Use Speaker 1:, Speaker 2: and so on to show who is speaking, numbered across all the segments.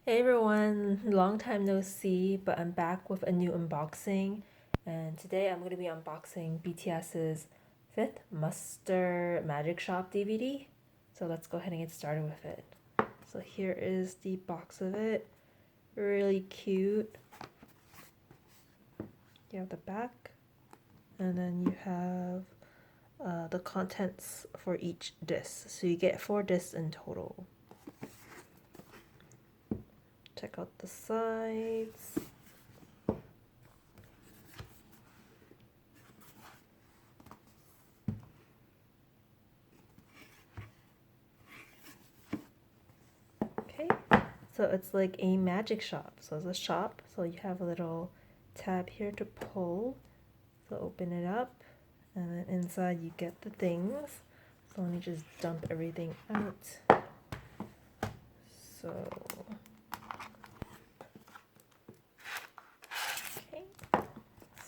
Speaker 1: Hey everyone, long time no see, but I'm back with a new unboxing. And today I'm going to be unboxing BTS's Fifth Muster Magic Shop DVD. So let's go ahead and get started with it. So here is the box of it. Really cute. You have the back, and then you have the contents for each disc. So you get 4 discs in total. Check out the sides. Okay, so it's like a magic shop. So it's a shop, so you have a little tab here to pull. So open it up, and then inside you get the things. So let me just dump everything out. So, okay,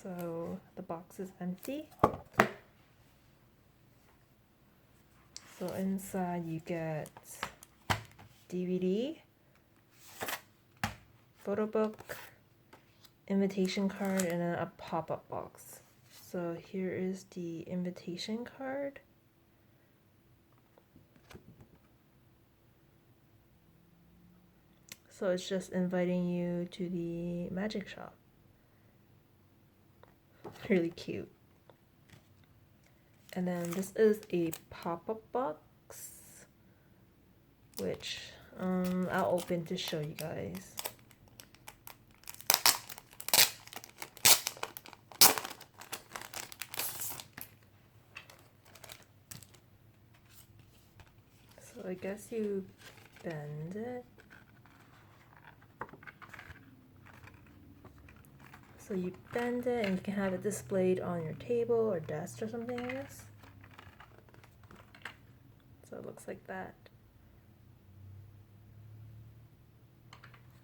Speaker 1: so the box is empty. So inside you get DVD, Photobook, invitation card, and then a pop-up box. So here is the invitation card. So it's just inviting you to the magic shop. Really cute. And then this is a pop-up box, which I'll open to show you guys. So I guess you bend it. So you bend it and you can have it displayed on your table or desk or something, I guess. So it looks like that.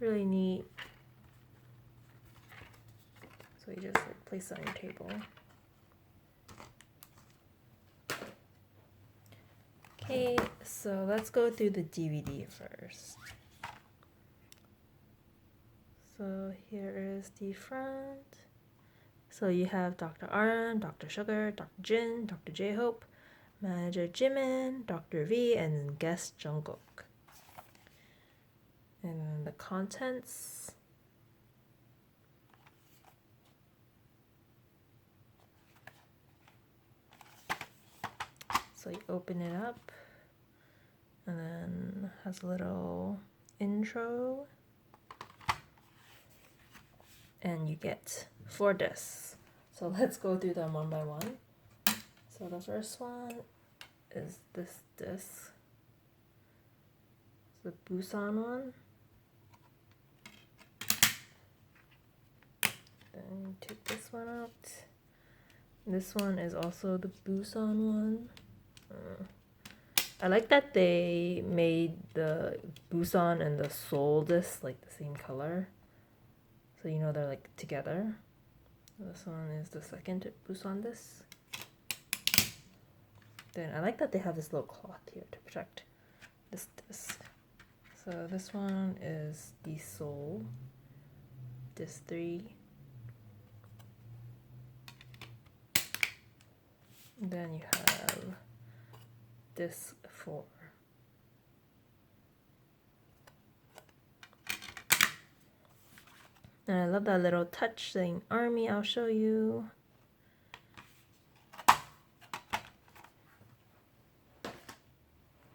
Speaker 1: Really neat. So you just like place it on your table. Okay, so let's go through the DVD first. So here is the front. So you have Dr. RM, Dr. Sugar, Dr. Jin, Dr. J-Hope, Manager Jimin, Dr. V, and guest Jungkook. And then the contents. So you open it up, and then has a little intro. And you get 4 discs. So let's go through them one by one. So the first one is this disc. It's the Busan one. Then you take this one out. This one is also the Busan one. I like that they made the Busan and the Seoul disc like the same color. So you know they're like together. This one is the second Busan disc. Then I like that they have this little cloth here to protect this disc. So this one is the Seoul, disc 3. Then you have disc 4. And I love that little touch saying Army, I'll show you.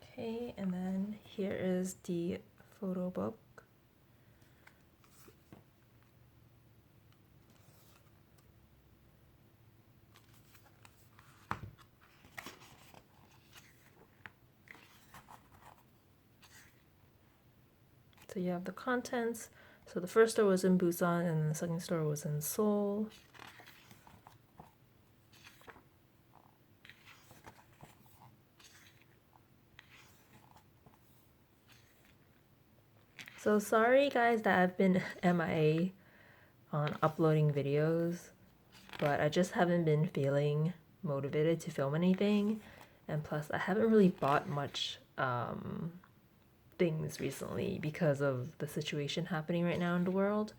Speaker 1: Okay, and then here is the photo book. So you have the contents. So the first store was in Busan and the second store was in Seoul. So sorry guys that I've been MIA on uploading videos, but I just haven't been feeling motivated to film anything, and plus I haven't really bought much things recently because of the situation happening right now in the world.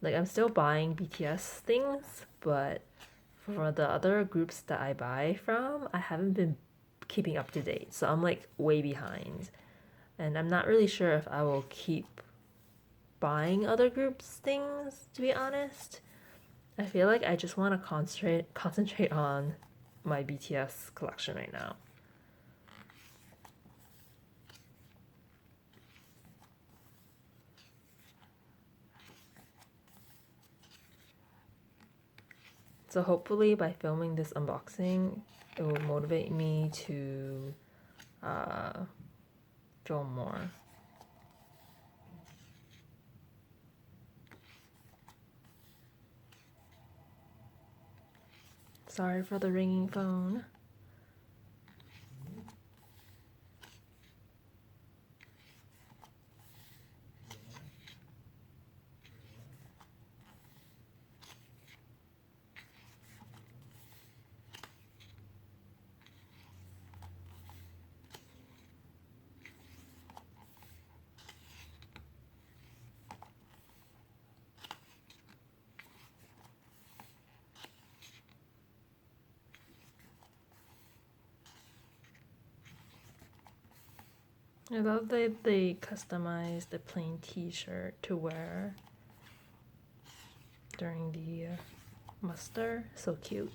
Speaker 1: Like, I'm still buying BTS things, but for the other groups that I buy from, I haven't been keeping up to date. So I'm like way behind. And I'm not really sure if I will keep buying other groups' things, to be honest. I feel like I just want to concentrate on my BTS collection right now. So hopefully by filming this unboxing, it will motivate me to film more. Sorry for the ringing phone. I love that they customized the plain t-shirt to wear during the muster. So cute.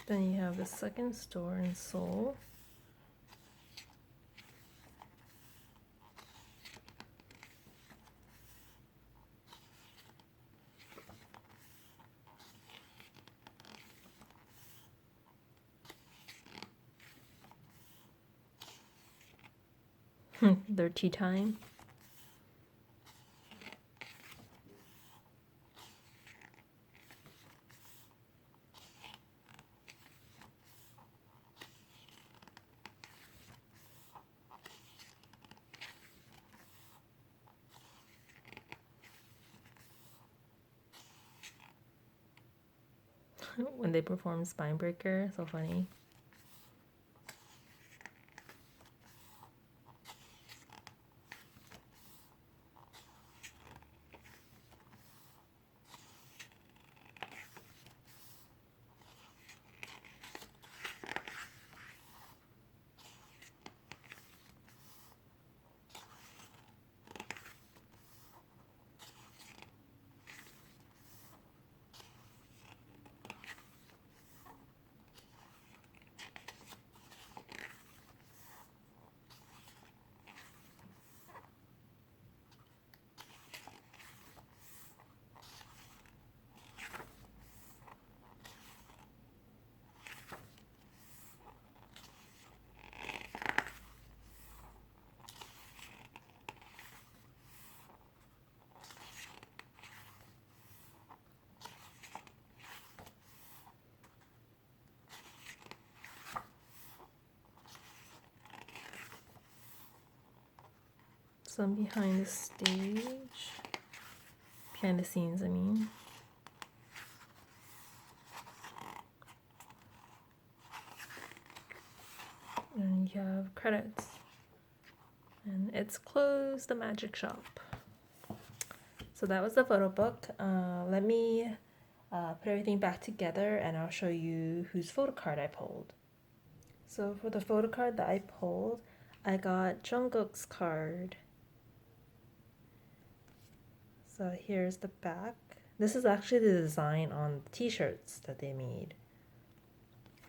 Speaker 1: Then you have the second store in Seoul. Their Teatime. When they perform Spinebreaker, so funny. Some behind the scenes, I mean. And you have credits. And it's closed, the magic shop. So that was the photo book. Let me put everything back together and I'll show you whose photo card I pulled. So for the photo card that I pulled, I got Jungkook's card. So here's the back. This is actually the design on the t-shirts that they made.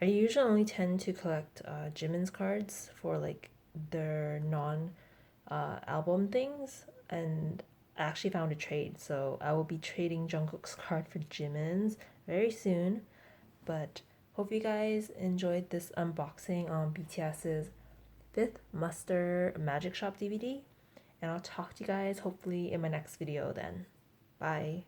Speaker 1: I usually only tend to collect Jimin's cards for like their non-album things, and I actually found a trade, so I will be trading Jungkook's card for Jimin's very soon. But hope you guys enjoyed this unboxing on BTS's 5th Muster Magic Shop DVD, and I'll talk to you guys hopefully in my next video then. Bye.